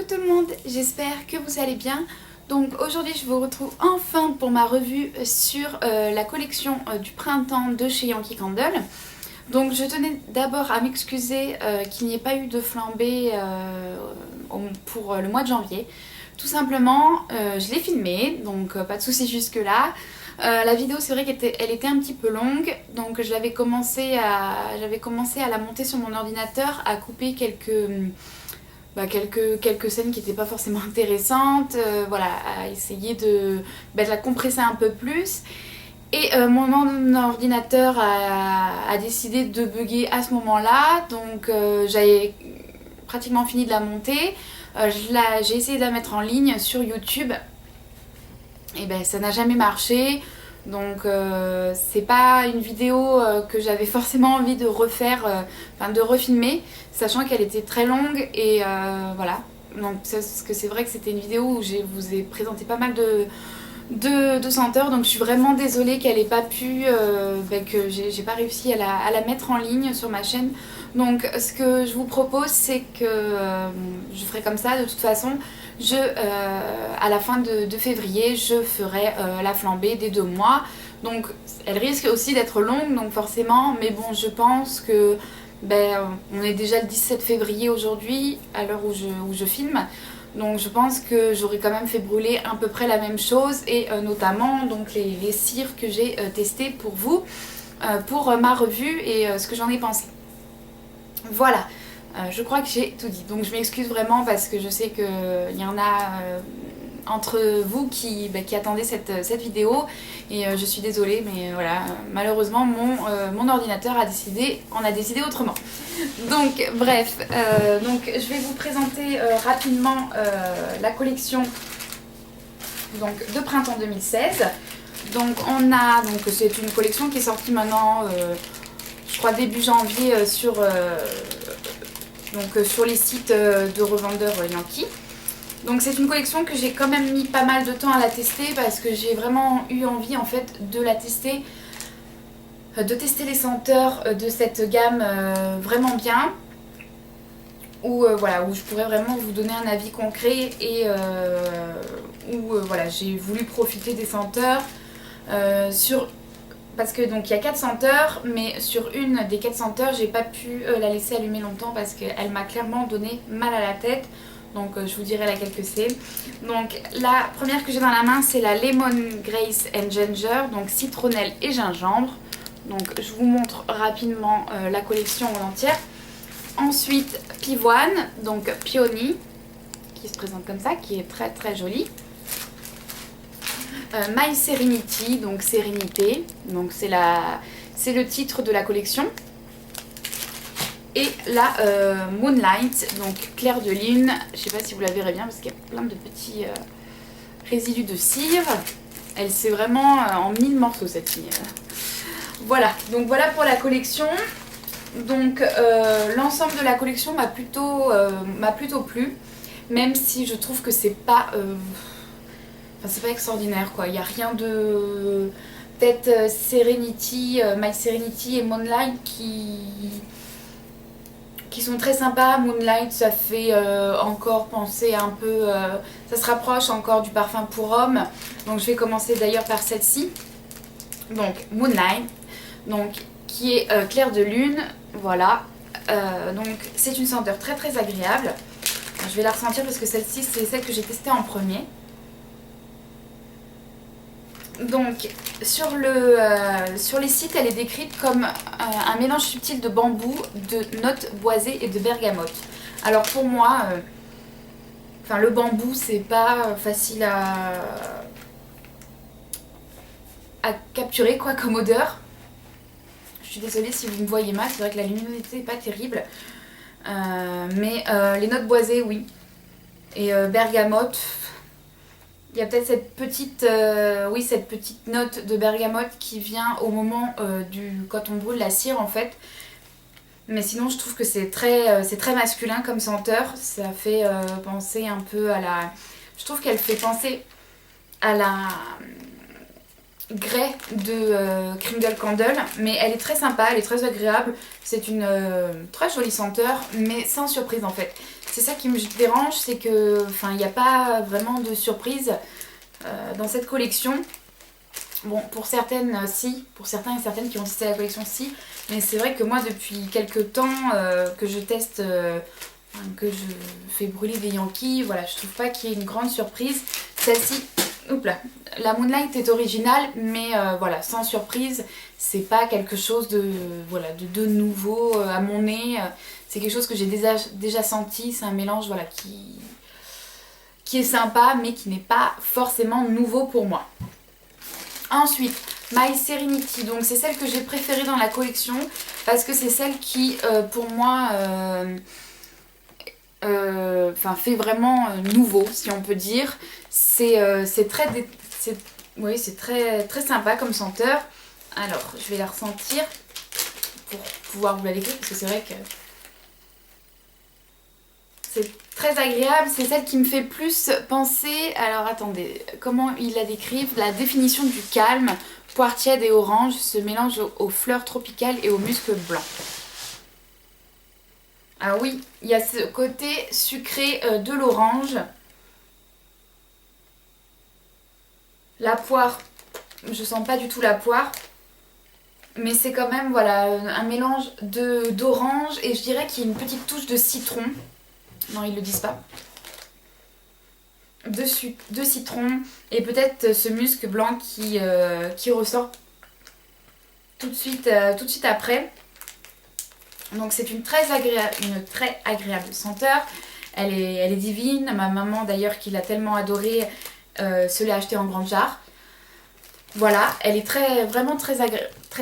Coucou tout le monde, j'espère que vous allez bien. Donc aujourd'hui je vous retrouve enfin pour ma revue sur la collection du printemps de chez Yankee Candle. Donc je tenais d'abord à m'excuser qu'il n'y ait pas eu de flambée pour le mois de janvier. Tout simplement, je l'ai filmé, donc pas de soucis jusque là. La vidéo c'est vrai qu'elle était un petit peu longue, donc j'avais commencé à la monter sur mon ordinateur, à couper quelques scènes qui n'étaient pas forcément intéressantes, voilà, à essayer de la compresser un peu plus. Et mon ordinateur a décidé de bugger à ce moment-là, donc j'avais pratiquement fini de la monter. J'ai essayé de la mettre en ligne sur YouTube, et ben ça n'a jamais marché. Donc c'est pas une vidéo que j'avais forcément envie de refaire, de refilmer, sachant qu'elle était très longue et voilà. Donc parce que c'est vrai que c'était une vidéo où je vous ai présenté pas mal de senteurs, donc je suis vraiment désolée qu'elle ait pas pu, que j'ai pas réussi à la mettre en ligne sur ma chaîne. Donc ce que je vous propose, c'est que je ferai comme ça de toute façon. À la fin de février, je ferai la flambée des 2 mois. Donc elle risque aussi d'être longue, donc forcément, mais bon, je pense que on est déjà le 17 février aujourd'hui, à l'heure où je filme. Donc je pense que j'aurais quand même fait brûler à peu près la même chose, et notamment donc les cires que j'ai testées pour vous, pour ma revue et ce que j'en ai pensé. Voilà, je crois que j'ai tout dit. Donc je m'excuse vraiment parce que je sais qu'il y en a entre vous qui attendaient cette vidéo, et je suis désolée, mais voilà, malheureusement mon ordinateur en a décidé autrement. Donc bref, donc je vais vous présenter rapidement la collection donc, de printemps 2016. Donc c'est une collection qui est sortie maintenant, je crois début janvier, sur les sites de revendeurs Yankee. Donc c'est une collection que j'ai quand même mis pas mal de temps à la tester, parce que j'ai vraiment eu envie en fait de la tester, de tester les senteurs de cette gamme vraiment bien, où je pourrais vraiment vous donner un avis concret, et où j'ai voulu profiter des senteurs parce que donc il y a 4 senteurs, mais sur une des 4 senteurs j'ai pas pu la laisser allumer longtemps parce qu'elle m'a clairement donné mal à la tête. Donc je vous dirai laquelle que c'est. Donc la première que j'ai dans la main, c'est la Lemon Grace and Ginger, donc citronnelle et gingembre. Donc je vous montre rapidement la collection en entière. Ensuite Pivoine, donc Peony, qui se présente comme ça, qui est très très jolie. My Serenity, donc sérénité, donc c'est le titre de la collection. Et la Moonlight, donc clair de lune. Je sais pas si vous la verrez bien parce qu'il y a plein de petits résidus de cire. Elle c'est vraiment en 1000 morceaux cette-ci. Voilà, donc voilà pour la collection. Donc l'ensemble de la collection m'a plutôt plu, même si je trouve que c'est pas c'est pas extraordinaire quoi. Il n'y a rien de peut-être Serenity, My Serenity et Moonlight qui sont très sympas. Moonlight, ça fait encore penser un peu, ça se rapproche encore du parfum pour homme. Donc je vais commencer d'ailleurs par celle-ci. Donc Moonlight, donc qui est clair de lune, voilà. Donc c'est une senteur très très agréable. Je vais la ressentir parce que celle-ci c'est celle que j'ai testée en premier. Donc sur les sites, elle est décrite comme un mélange subtil de bambou, de notes boisées et de bergamote. Alors pour moi, le bambou c'est pas facile à capturer quoi comme odeur. Je suis désolée si vous me voyez mal, c'est vrai que la luminosité n'est pas terrible. Mais les notes boisées, oui. Et bergamote, il y a peut-être cette petite note de bergamote qui vient au moment quand on brûle la cire en fait. Mais sinon je trouve que c'est très masculin comme senteur. Ça fait penser un peu à la... Je trouve qu'elle fait penser à la... Grey de Kringle Candle, mais elle est très sympa, elle est très agréable. C'est une très jolie senteur, mais sans surprise en fait. C'est ça qui me dérange, c'est que, enfin, il n'y a pas vraiment de surprise dans cette collection. Bon, pour certaines, si, pour certains et certaines qui ont testé la collection, si, mais c'est vrai que moi, depuis quelques temps que je teste, que je fais brûler des Yankees, voilà, je trouve pas qu'il y ait une grande surprise. Celle-ci, oups là, la Moonlight est originale, mais voilà, sans surprise, c'est pas quelque chose de, voilà, de nouveau à mon nez. C'est quelque chose que j'ai déjà senti, c'est un mélange, voilà, qui est sympa, mais qui n'est pas forcément nouveau pour moi. Ensuite, My Serenity, donc c'est celle que j'ai préférée dans la collection parce que c'est celle qui, pour moi, fait vraiment nouveau, si on peut dire. C'est très, oui, c'est très sympa comme senteur. Alors, je vais la ressentir pour pouvoir vous la décrire parce que c'est vrai que c'est très agréable. C'est celle qui me fait plus penser, alors attendez, comment ils la décrivent, la définition du calme. Poire tiède et orange se mélangent aux fleurs tropicales et aux muscles blancs. Ah oui, il y a ce côté sucré de l'orange. La poire, je sens pas du tout la poire. Mais c'est quand même, voilà, un mélange d'orange et je dirais qu'il y a une petite touche de citron. Non, ils le disent pas. De citron et peut-être ce musc blanc qui ressort tout de suite après. Donc c'est une très agréable senteur. Elle est divine. Ma maman d'ailleurs qui l'a tellement adorée se l'est achetée en grande jarre. Voilà, elle est vraiment très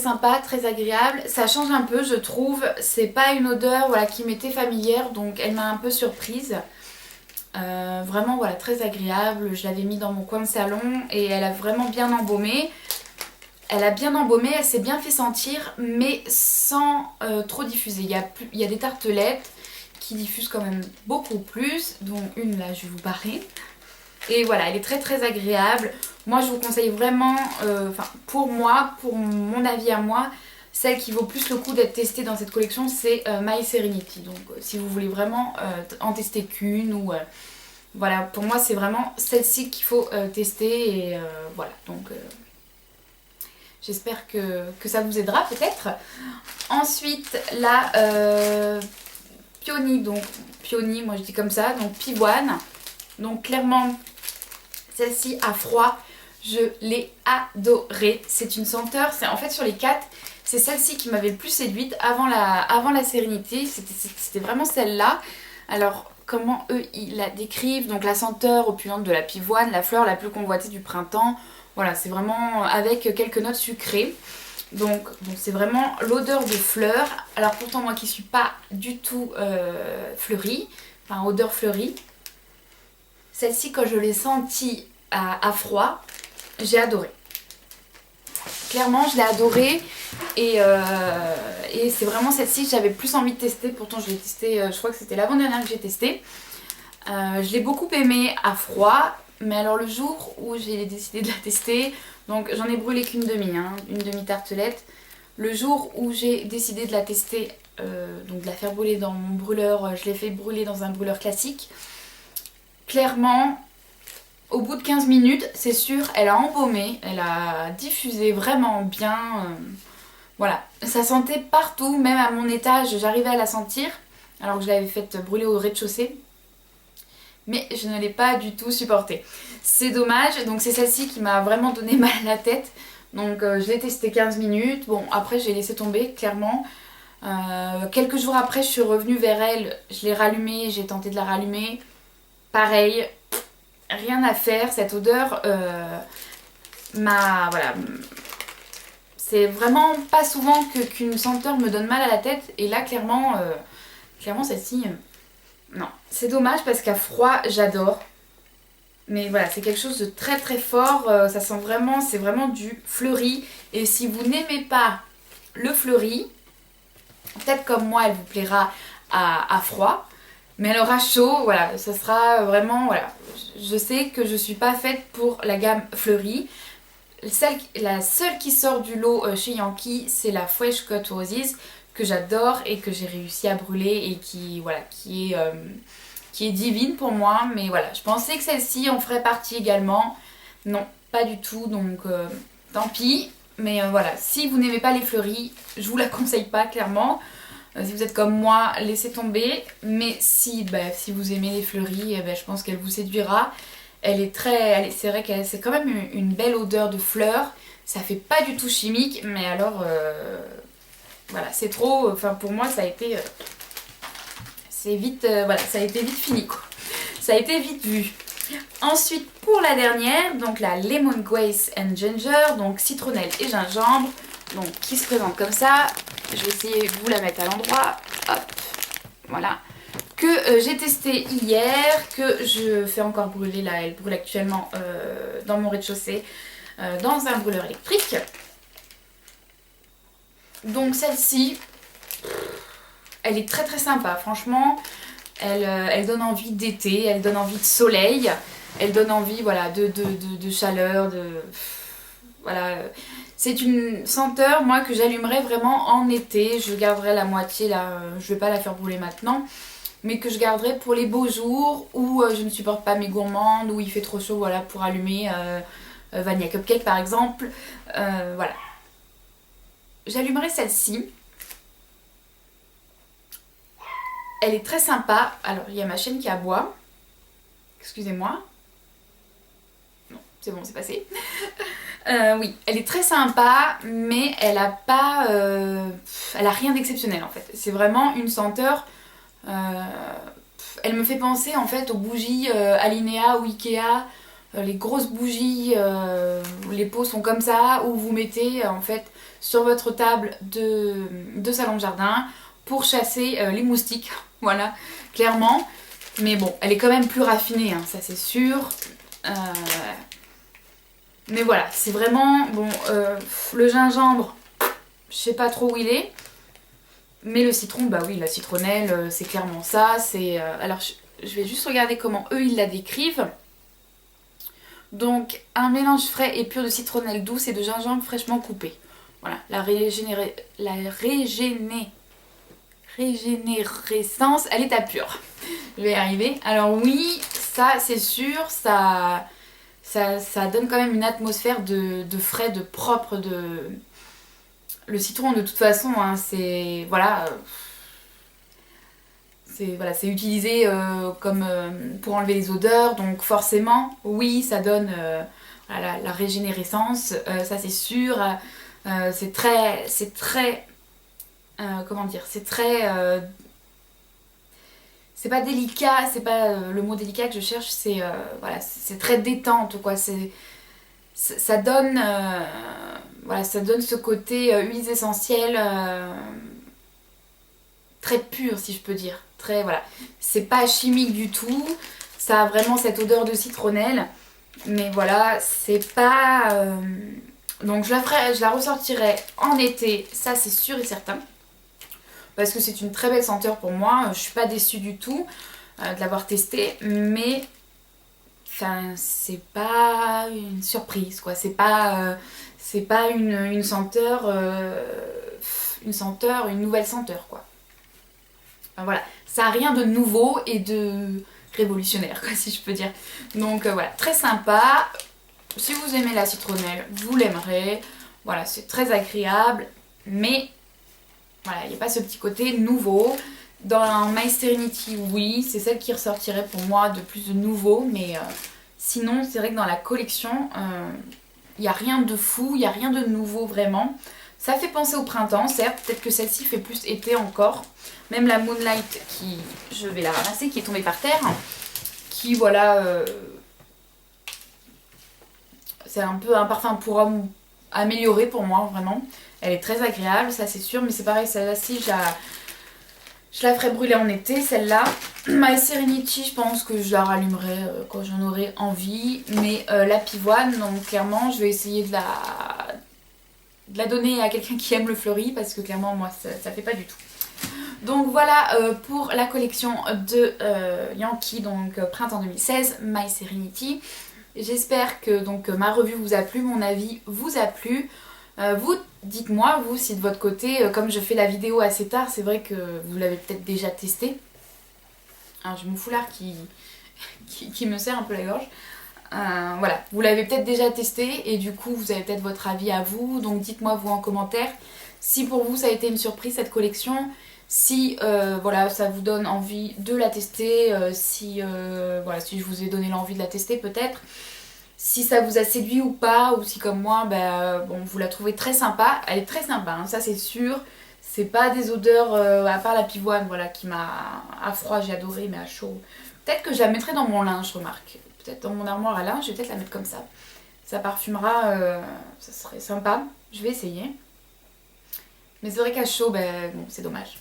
sympa, très agréable. Ça change un peu je trouve. C'est pas une odeur voilà, qui m'était familière donc elle m'a un peu surprise. Vraiment voilà, très agréable. Je l'avais mis dans mon coin de salon et elle a vraiment bien embaumé. Elle s'est bien fait sentir, mais sans trop diffuser. Il y a des tartelettes qui diffusent quand même beaucoup plus, dont une là, je vais vous barrer. Et voilà, elle est très agréable. Moi, je vous conseille vraiment, pour moi, pour mon avis à moi, celle qui vaut plus le coup d'être testée dans cette collection, c'est My Serenity. Donc, si vous voulez vraiment en tester qu'une ou... voilà, pour moi, c'est vraiment celle-ci qu'il faut tester. Et voilà, donc... j'espère que ça vous aidera peut-être. Ensuite, la Peony, donc Peony, moi je dis comme ça, donc Pivoine. Donc clairement, celle-ci à froid, je l'ai adorée. C'est une senteur, c'est en fait sur les 4, c'est celle-ci qui m'avait le plus séduite avant la Sérénité. C'était vraiment celle-là. Alors, comment eux ils la décrivent? Donc la senteur opulente de la pivoine, la fleur la plus convoitée du printemps. Voilà, c'est vraiment avec quelques notes sucrées. Donc c'est vraiment l'odeur de fleurs. Alors pourtant moi qui suis pas du tout fleurie, enfin odeur fleurie, celle-ci quand je l'ai sentie à froid, j'ai adoré. Clairement je l'ai adorée et c'est vraiment celle-ci que j'avais plus envie de tester. Pourtant je l'ai testée, je crois que c'était l'avant-dernière que j'ai testée. Je l'ai beaucoup aimée à froid. Mais alors le jour où j'ai décidé de la tester, donc j'en ai brûlé qu'une demi, hein, une demi-tartelette. Le jour où j'ai décidé de la tester, donc de la faire brûler dans mon brûleur, je l'ai fait brûler dans un brûleur classique. Clairement, au bout de 15 minutes, c'est sûr, elle a embaumé, elle a diffusé vraiment bien. Voilà, ça sentait partout, même à mon étage, j'arrivais à la sentir, alors que je l'avais faite brûler au rez-de-chaussée. Mais je ne l'ai pas du tout supporté. C'est dommage, donc c'est celle-ci qui m'a vraiment donné mal à la tête. Donc je l'ai testé 15 minutes, bon après j'ai laissé tomber clairement. Quelques jours après je suis revenue vers elle, je l'ai rallumée, j'ai tenté de la rallumer. Pareil, rien à faire, cette odeur voilà. C'est vraiment pas souvent qu'une senteur me donne mal à la tête et là clairement celle-ci... non, c'est dommage parce qu'à froid, j'adore. Mais voilà, c'est quelque chose de très fort. Ça sent vraiment, c'est vraiment du fleuri. Et si vous n'aimez pas le fleuri, peut-être comme moi, elle vous plaira à froid. Mais alors à chaud, voilà, ça sera vraiment, voilà. Je sais que je suis pas faite pour la gamme fleurie. La seule qui sort du lot chez Yankee, c'est la Fresh Cut Roses que j'adore et que j'ai réussi à brûler et qui, voilà, qui est divine pour moi. Mais voilà, je pensais que celle-ci en ferait partie également. Non, pas du tout, donc tant pis. Mais voilà, si vous n'aimez pas les fleuris, je vous la conseille pas clairement. Si vous êtes comme moi, laissez tomber. Mais si vous aimez les fleuris, je pense qu'elle vous séduira. Elle est c'est vrai qu'elle c'est quand même une belle odeur de fleurs. Ça fait pas du tout chimique, mais alors voilà, c'est trop. Enfin pour moi ça a été c'est vite voilà, ça a été vite fini quoi. Ça a été vite vu. Ensuite pour la dernière, donc la Lemon Grace and Ginger, donc citronnelle et gingembre, donc qui se présente comme ça. Je vais essayer de vous la mettre à l'endroit. Hop, voilà. Que j'ai testé hier, que je fais encore brûler là, elle brûle actuellement dans mon rez-de-chaussée dans un brûleur électrique. Donc celle-ci, elle est très très sympa, franchement, elle donne envie d'été, elle donne envie de soleil, elle donne envie voilà, de chaleur, voilà. C'est une senteur moi que j'allumerais vraiment en été, je garderai la moitié là, je vais pas la faire brûler maintenant. Mais que je garderai pour les beaux jours où je ne supporte pas mes gourmandes, où il fait trop chaud voilà, pour allumer Vanilla Cupcake par exemple. Voilà. J'allumerai celle-ci. Elle est très sympa. Alors il y a ma chaîne qui aboie. Excusez-moi. Non, c'est bon, c'est passé. Oui, elle est très sympa, mais elle a pas... elle a rien d'exceptionnel en fait. C'est vraiment une senteur... elle me fait penser en fait aux bougies Alinea ou Ikea, les grosses bougies, les pots sont comme ça, où vous mettez en fait sur votre table de salon de jardin pour chasser les moustiques, voilà, clairement. Mais bon, elle est quand même plus raffinée, hein, ça c'est sûr. Mais voilà, c'est vraiment, bon, le gingembre, je sais pas trop où il est. Mais le citron, bah oui, la citronnelle, c'est clairement ça. Alors, je vais juste regarder comment eux, ils la décrivent. Donc, un mélange frais et pur de citronnelle douce et de gingembre fraîchement coupé. Voilà, la régénérescence, elle est à pur. Je vais y arriver. Alors oui, ça, c'est sûr, ça donne quand même une atmosphère de frais, de propre, de... Le citron de toute façon hein, c'est voilà, c'est utilisé comme pour enlever les odeurs, donc forcément oui ça donne voilà, la régénérescence, ça c'est sûr. C'est très comment dire, c'est pas délicat, c'est pas le mot délicat que je cherche, c'est voilà, c'est très détente quoi, ça donne voilà, ça donne ce côté huiles essentielles très pur si je peux dire. Très voilà, c'est pas chimique du tout. Ça a vraiment cette odeur de citronnelle. Mais voilà, c'est pas donc je la ressortirai en été, ça c'est sûr et certain. Parce que c'est une très belle senteur pour moi. Je suis pas déçue du tout de l'avoir testée, mais enfin, c'est pas une surprise quoi, c'est pas une senteur, une nouvelle senteur quoi. Enfin, voilà, ça a rien de nouveau et de révolutionnaire quoi si je peux dire. Donc voilà, très sympa. Si vous aimez la citronnelle, vous l'aimerez. Voilà, c'est très agréable, mais voilà, il n'y a pas ce petit côté nouveau. Dans My Serenity, oui, c'est celle qui ressortirait pour moi de plus de nouveau, mais sinon, c'est vrai que dans la collection, il n'y a rien de fou, il n'y a rien de nouveau vraiment. Ça fait penser au printemps, certes, peut-être que celle-ci fait plus été encore. Même la Moonlight, qui, je vais la ramasser, qui est tombée par terre, qui, voilà, c'est un peu un parfum pour homme amélioré pour moi, vraiment. Elle est très agréable, ça c'est sûr, mais c'est pareil, celle-là-ci, je la ferai brûler en été, celle-là. My Serenity, je pense que je la rallumerai quand j'en aurai envie. Mais la pivoine, donc clairement, je vais essayer de la donner à quelqu'un qui aime le fleuri, parce que clairement, moi, ça fait pas du tout. Donc voilà pour la collection de Yankee, donc printemps 2016, My Serenity. J'espère que donc ma revue vous a plu, mon avis vous a plu. Vous, dites-moi, vous, si de votre côté, comme je fais la vidéo assez tard, c'est vrai que vous l'avez peut-être déjà testé. Alors j'ai mon foulard qui me serre un peu la gorge. Voilà, vous l'avez peut-être déjà testé et du coup vous avez peut-être votre avis à vous. Donc dites-moi vous en commentaire si pour vous ça a été une surprise cette collection. Si voilà, ça vous donne envie de la tester, voilà, si je vous ai donné l'envie de la tester peut-être. Si ça vous a séduit ou pas, ou si comme moi, bon, vous la trouvez très sympa. Elle est très sympa, hein, ça c'est sûr. C'est pas des odeurs, à part la pivoine, voilà, qui m'a à froid, j'ai adoré, mais à chaud. Peut-être que je la mettrai dans mon linge, remarque. Peut-être dans mon armoire à linge, je vais peut-être la mettre comme ça. Ça parfumera, ça serait sympa. Je vais essayer. Mais c'est vrai qu'à chaud, bon, c'est dommage.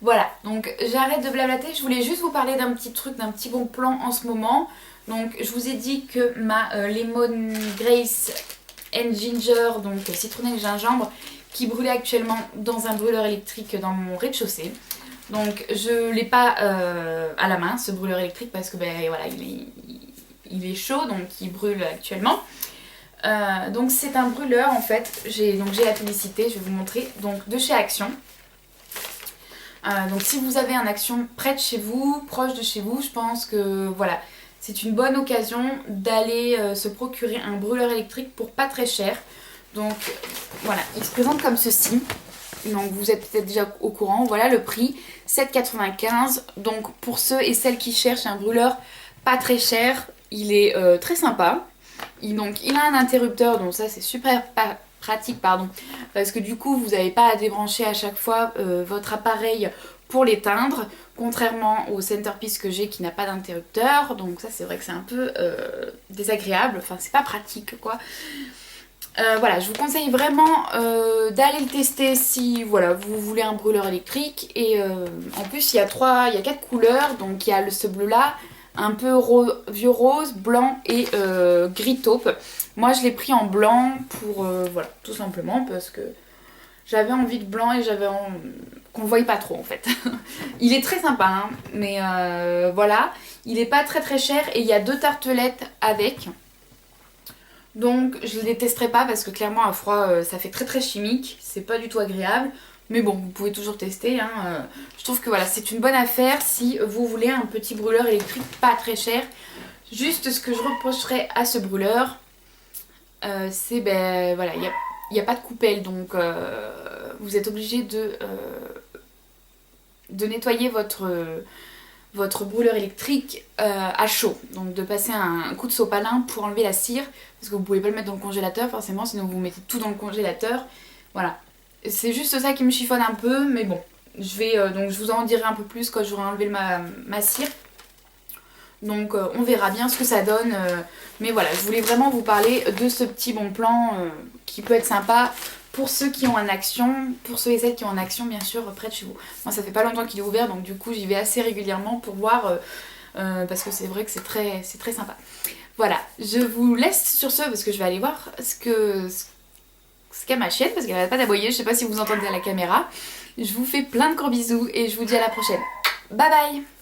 Voilà, donc j'arrête de blablater. Je voulais juste vous parler d'un petit truc, d'un petit bon plan en ce moment. Donc je vous ai dit que ma Lemon Grace and Ginger, donc citronnelle et gingembre, qui brûlait actuellement dans un brûleur électrique dans mon rez-de-chaussée. Donc je l'ai pas à la main, ce brûleur électrique, parce que voilà, il est chaud, donc il brûle actuellement. Donc c'est un brûleur en fait, j'ai la publicité, je vais vous montrer, donc de chez Action. Donc si vous avez un Action près de chez vous, proche de chez vous, je pense que voilà, c'est une bonne occasion d'aller se procurer un brûleur électrique pour pas très cher. Donc voilà, il se présente comme ceci. Donc vous êtes peut-être déjà au courant, voilà le prix, 7,95 €. Donc pour ceux et celles qui cherchent un brûleur pas très cher, il est très sympa. Il a un interrupteur, donc ça c'est super pratique, pardon, parce que du coup vous n'avez pas à débrancher à chaque fois votre appareil pour l'éteindre, contrairement au centerpiece que j'ai qui n'a pas d'interrupteur. Donc ça c'est vrai que c'est un peu désagréable, enfin c'est pas pratique quoi. Voilà, je vous conseille vraiment d'aller le tester si voilà, vous voulez un brûleur électrique. Et en plus il y a 4 couleurs, donc il y a ce bleu là, un peu vieux rose, blanc et gris taupe. Moi je l'ai pris en blanc pour voilà, tout simplement parce que j'avais envie de blanc et j'avais qu'on ne voyait pas trop en fait. Il est très sympa hein, mais voilà, il est pas très très cher et il y a 2 tartelettes avec. Donc je ne les testerai pas parce que clairement à froid ça fait très très chimique, c'est pas du tout agréable. Mais bon, vous pouvez toujours tester. Hein. Je trouve que voilà, c'est une bonne affaire si vous voulez un petit brûleur électrique pas très cher. Juste ce que je reprocherais à ce brûleur, c'est voilà, il n'y a pas de coupelle. Donc vous êtes obligé de nettoyer votre brûleur électrique à chaud. Donc de passer un coup de sopalin pour enlever la cire. Parce que vous pouvez pas le mettre dans le congélateur forcément, sinon vous mettez tout dans le congélateur. Voilà. C'est juste ça qui me chiffonne un peu, mais bon. Donc je vous en dirai un peu plus quand j'aurai enlevé ma cire. Donc on verra bien ce que ça donne. Mais voilà, je voulais vraiment vous parler de ce petit bon plan qui peut être sympa pour ceux qui ont un Action, pour ceux et celles qui ont un Action bien sûr près de chez vous. Moi ça fait pas longtemps qu'il est ouvert, donc du coup j'y vais assez régulièrement pour voir, parce que c'est vrai que c'est très sympa. Voilà, je vous laisse sur ce parce que je vais aller voir ce qu'a ma chienne parce qu'elle n'arrête pas d'aboyer, je sais pas si vous entendez à la caméra. Je vous fais plein de gros bisous et je vous dis à la prochaine. Bye bye.